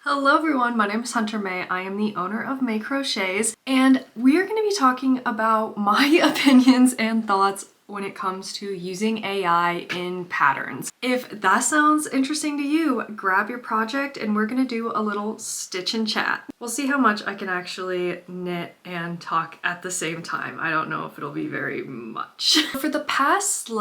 Hello everyone, my name is Hunter May. I am the owner of May Crochets, and we are going to be talking about my opinions and thoughts when it comes to using AI in patterns. If that sounds interesting to you, grab your project and we're going to do a little stitch and chat. We'll see how much I can actually knit and talk at the same time. I don't know if it'll be very much. For the past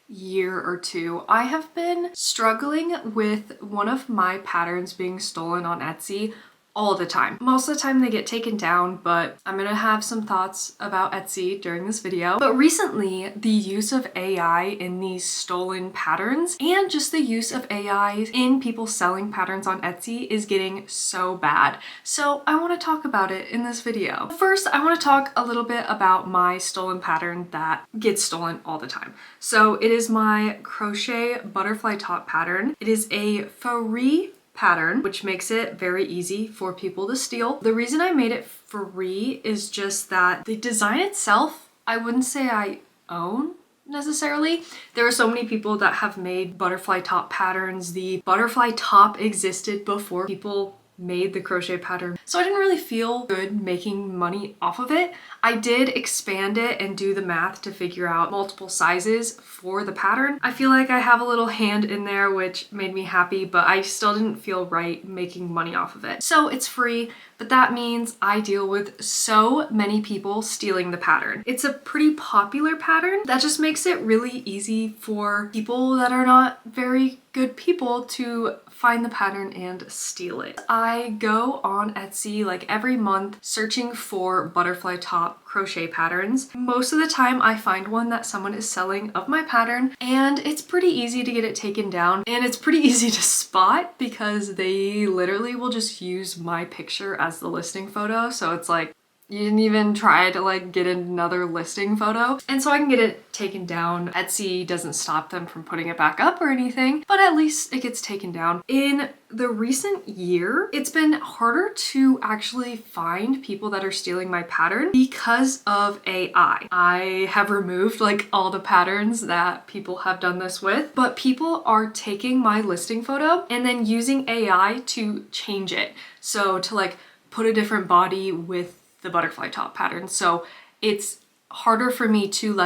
year or two, I have been struggling with one of my patterns being stolen on Etsy all the time. Most of the time they get taken down, but I'm gonna have some thoughts about Etsy during this video. But recently, the use of AI in these stolen patterns and just the use of AI in people selling patterns on Etsy is getting so bad. So I want to talk about it in this video. First, I want to talk a little bit about my stolen pattern that gets stolen all the time. So it is my crochet butterfly top pattern. It is a free pattern, which makes it very easy for people to steal. The reason I made it free is just that the design itself, I wouldn't say I own necessarily. There are so many people that have made butterfly top patterns. The butterfly top existed before people made the crochet pattern, so I didn't really feel good making money off of it. I did expand it and do the math to figure out multiple sizes for the pattern. I feel like I have a little hand in there, which made me happy, but I still didn't feel right making money off of it. So it's free, but that means I deal with so many people stealing the pattern. It's a pretty popular pattern that just makes it really easy for people that are not very good people to find the pattern and steal it. I go on Etsy like every month searching for butterfly top crochet patterns. Most of the time I find one that someone is selling of my pattern, and it's pretty easy to get it taken down, and it's pretty easy to spot because they literally will just use my picture as the listing photo. So it's like, you didn't even try to get another listing photo. And so I can get it taken down. Etsy doesn't stop them from putting it back up or anything, but at least it gets taken down. In the recent year, it's been harder to actually find people that are stealing my pattern because of AI. I have removed all the patterns that people have done this with, but people are taking my listing photo and then using AI to change it. So to put a different body with the butterfly top pattern. So it's harder for me to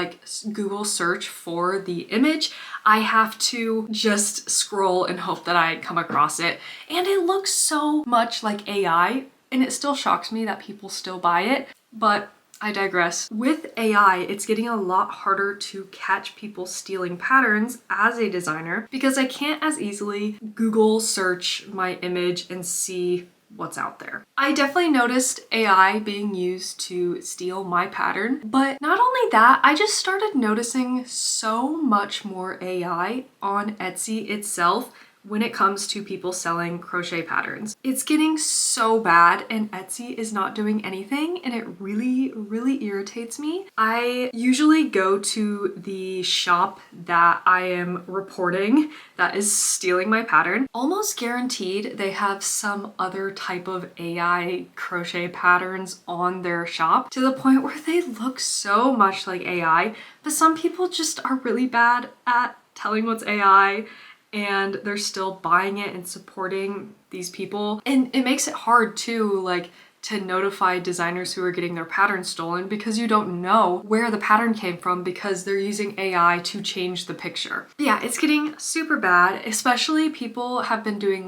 Google search for the image. I have to just scroll and hope that I come across it. And it looks so much like AI, and it still shocks me that people still buy it, but I digress. With AI, it's getting a lot harder to catch people stealing patterns as a designer because I can't as easily Google search my image and see what's out there. I definitely noticed AI being used to steal my pattern, but not only that, I just started noticing so much more AI on Etsy itself when it comes to people selling crochet patterns. It's getting so bad and Etsy is not doing anything, and it really, really irritates me. I usually go to the shop that I am reporting that is stealing my pattern. Almost guaranteed they have some other type of AI crochet patterns on their shop to the point where they look so much like AI, but some people just are really bad at telling what's AI, and they're still buying it and supporting these people. And it makes it hard too, to notify designers who are getting their pattern stolen because you don't know where the pattern came from because they're using AI to change the picture. Yeah, it's getting super bad, especially people have been doing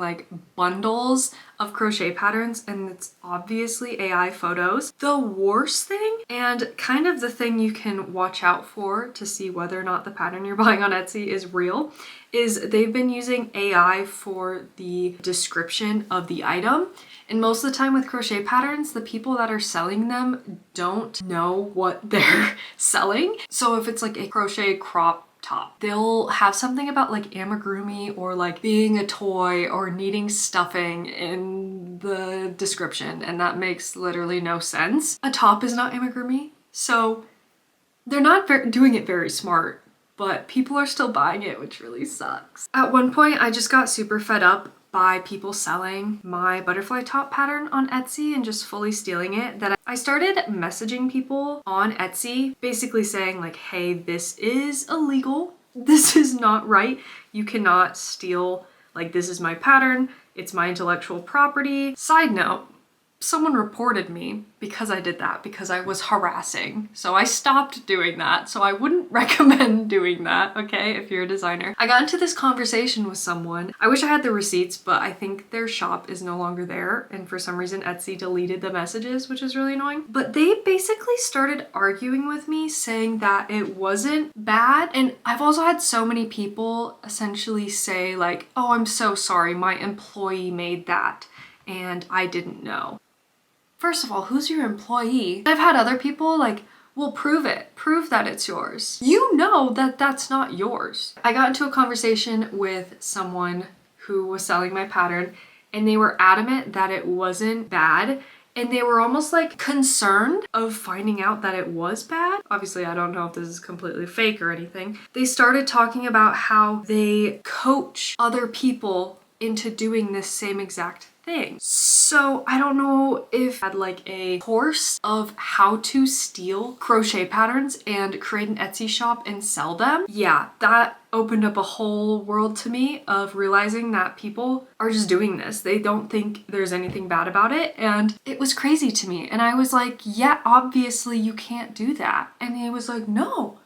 bundles of crochet patterns, and it's obviously AI photos. The worst thing, and kind of the thing you can watch out for to see whether or not the pattern you're buying on Etsy is real, is they've been using AI for the description of the item. And most of the time with crochet patterns, the people that are selling them don't know what they're selling. So if it's a crochet crop top, they'll have something about amigurumi or being a toy or needing stuffing in the description, and that makes literally no sense. A top is not amigurumi, so they're not doing it very smart, but people are still buying it, which really sucks. At one point, I just got super fed up by people selling my butterfly top pattern on Etsy and just fully stealing it, that I started messaging people on Etsy basically saying hey, this is illegal. This is not right. You cannot steal, this is my pattern. it's my intellectual property. Side note, someone reported me because I did that, because I was harassing. So I stopped doing that. So I wouldn't recommend doing that, okay, if you're a designer. I got into this conversation with someone. I wish I had the receipts, but I think their shop is no longer there. And for some reason, Etsy deleted the messages, which is really annoying. But they basically started arguing with me, saying that it wasn't bad. And I've also had so many people essentially say like, oh, I'm so sorry, my employee made that and I didn't know. First of all, who's your employee? I've had other people like, well, prove it. Prove that it's yours. You know that that's not yours. I got into a conversation with someone who was selling my pattern and they were adamant that it wasn't bad. And they were almost like concerned of finding out that it was bad. Obviously, I don't know if this is completely fake or anything. They started talking about how they coach other people into doing this same exact thing. So I don't know if I had like a course of how to steal crochet patterns and create an Etsy shop and sell them. Yeah, that opened up a whole world to me of realizing that people are just doing this. They don't think there's anything bad about it. And it was crazy to me. And I was like, yeah, obviously you can't do that. And he was like, no.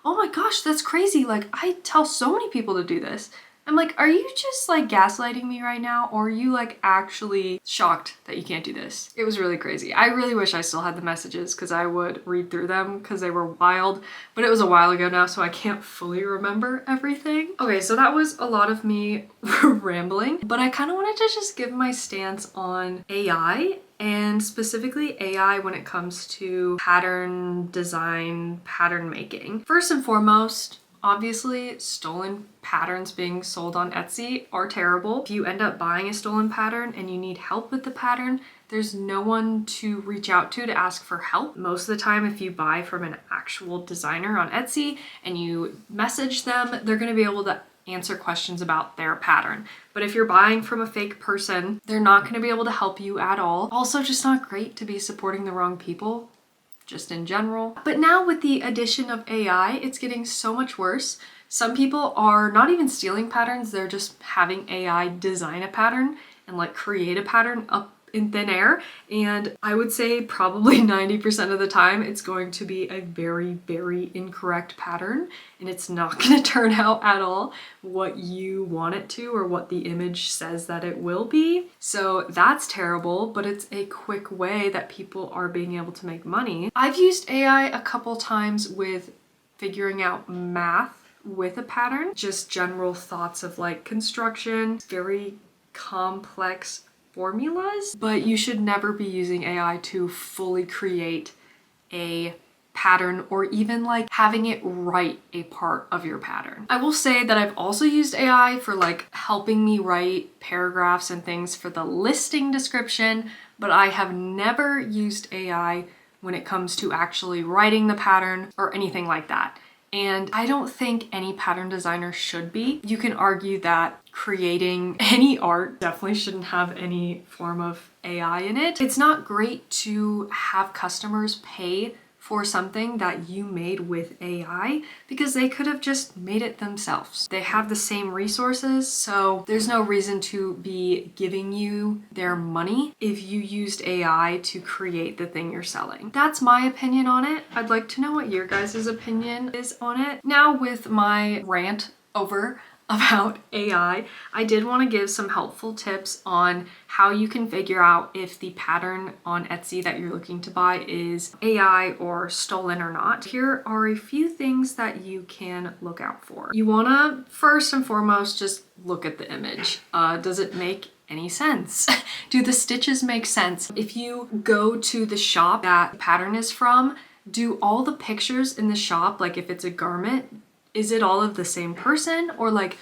Oh my gosh, that's crazy. Like, I tell so many people to do this. I'm like, are you just like gaslighting me right now? Or are you like actually shocked that you can't do this? It was really crazy. I really wish I still had the messages because I would read through them because they were wild, but it was a while ago now, so I can't fully remember everything. Okay, so that was a lot of me rambling, but I kind of wanted to just give my stance on AI and specifically AI when it comes to pattern design, pattern making. First and foremost, obviously, stolen patterns being sold on Etsy are terrible. If you end up buying a stolen pattern and you need help with the pattern, there's no one to reach out to ask for help. Most of the time, if you buy from an actual designer on Etsy and you message them, they're gonna be able to answer questions about their pattern. But if you're buying from a fake person, they're not gonna be able to help you at all. Also, just not great to be supporting the wrong people, just in general. But now with the addition of AI, it's getting so much worse. Some people are not even stealing patterns, they're just having AI design a pattern and like create a pattern up in thin air. And I would say probably 90% of the time it's going to be a very, very incorrect pattern and it's not going to turn out at all what you want it to or what the image says that it will be. So that's terrible, but it's a quick way that people are being able to make money. I've used AI a couple times with figuring out math with a pattern, just general thoughts of like construction, very complex formulas, but you should never be using AI to fully create a pattern or even like having it write a part of your pattern. I will say that I've also used AI for like helping me write paragraphs and things for the listing description, but I have never used AI when it comes to actually writing the pattern or anything like that. And I don't think any pattern designer should be. You can argue that creating any art definitely shouldn't have any form of AI in it. It's not great to have customers pay for something that you made with AI because they could have just made it themselves. They have the same resources, so there's no reason to be giving you their money if you used AI to create the thing you're selling. That's my opinion on it. I'd like to know what your guys' opinion is on it. Now with my rant over about AI, I did want to give some helpful tips on how you can figure out if the pattern on Etsy that you're looking to buy is AI or stolen or not. Here are a few things that you can look out for. You want to first and foremost just look at the image. Does it make any sense? Do the stitches make sense? If you go to the shop that the pattern is from, do all the pictures in the shop, like if it's a garment, is it all of the same person or like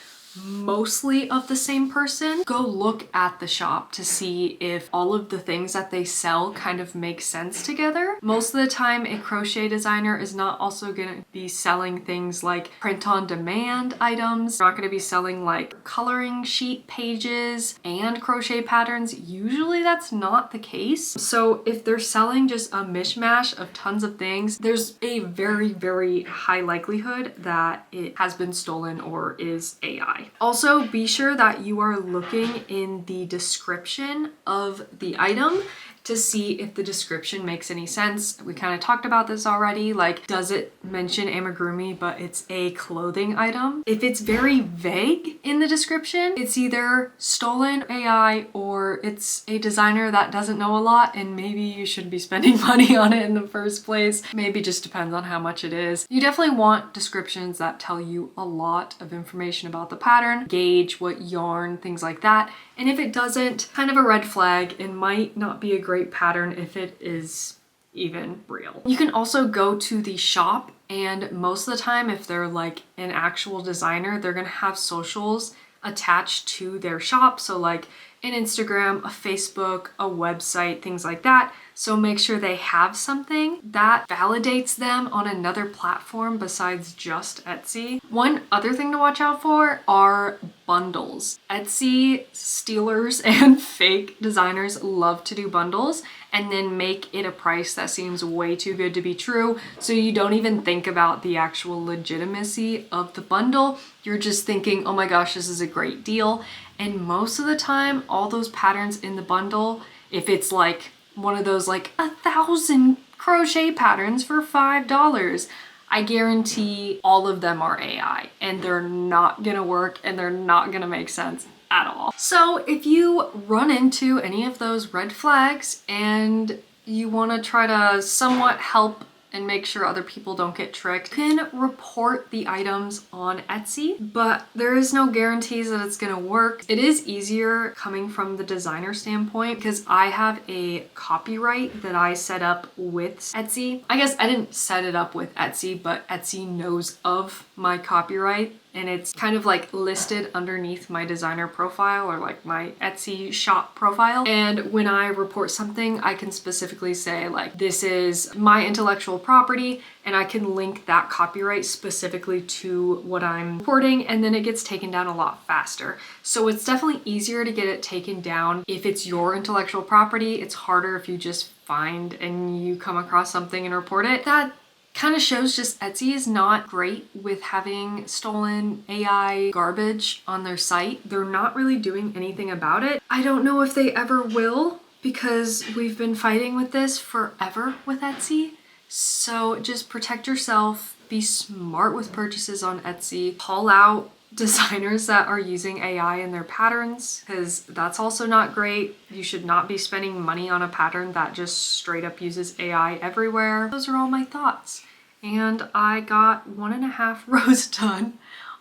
mostly of the same person? Go look at the shop to see if all of the things that they sell kind of make sense together. Most of the time, a crochet designer is not also gonna be selling things like print-on-demand items. They're not gonna be selling like coloring sheet pages and crochet patterns. Usually that's not the case. So if they're selling just a mishmash of tons of things, there's a very, very high likelihood that it has been stolen or is AI. AI. Also, be sure that you are looking in the description of the item to see if the description makes any sense. We kind of talked about this already, like, does it mention amigurumi, but it's a clothing item? If it's very vague in the description, it's either stolen AI or it's a designer that doesn't know a lot and maybe you shouldn't be spending money on it in the first place. Maybe just depends on how much it is. You definitely want descriptions that tell you a lot of information about the pattern, gauge, what yarn, things like that. And if it doesn't, kind of a red flag. It might not be a great pattern if it is even real. You can also go to the shop, and most of the time, if they're like an actual designer, they're gonna have socials attached to their shop. So like an Instagram, a Facebook, a website, things like that. So make sure they have something that validates them on another platform besides just Etsy. One other thing to watch out for are bundles. Etsy stealers and fake designers love to do bundles and then make it a price that seems way too good to be true. So you don't even think about the actual legitimacy of the bundle. You're just thinking, oh my gosh, this is a great deal. And most of the time, all those patterns in the bundle, if it's like one of those like 1,000 crochet patterns for $5, I guarantee all of them are AI and they're not gonna work and they're not gonna make sense at all. So if you run into any of those red flags and you wanna try to somewhat help and make sure other people don't get tricked, you can report the items on Etsy, but there is no guarantees that it's gonna work. It is easier coming from the designer standpoint because I have a copyright that I set up with Etsy. I guess I didn't set it up with Etsy, but Etsy knows of my copyright and it's kind of like listed underneath my designer profile or like my Etsy shop profile. And when I report something, I can specifically say like, this is my intellectual property, and I can link that copyright specifically to what I'm reporting, and then it gets taken down a lot faster. So it's definitely easier to get it taken down if it's your intellectual property. It's harder if you just find and you come across something and report it. That kind of shows just Etsy is not great with having stolen AI garbage on their site. They're not really doing anything about it. I don't know if they ever will because we've been fighting with this forever with Etsy. So just protect yourself, be smart with purchases on Etsy, call out designers that are using AI in their patterns because that's also not great. You should not be spending money on a pattern that just straight up uses AI everywhere. Those are all my thoughts. And I got 1.5 rows done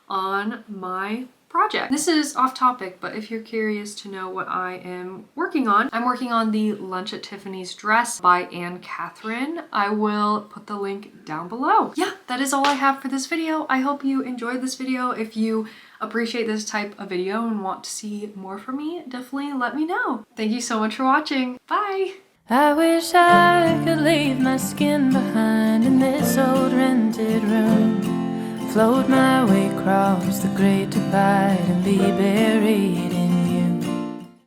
on my project. This is off topic, but if you're curious to know what I am working on, I'm working on the Lunch at Tiffany's dress by Anne Catherine. I will put the link down below. Yeah, that is all I have for this video. I hope you enjoyed this video. If you appreciate this type of video and want to see more from me, definitely let me know. Thank you so much for watching. Bye! I wish I could leave my skin behind in this old rented room, float my way across the great divide and be buried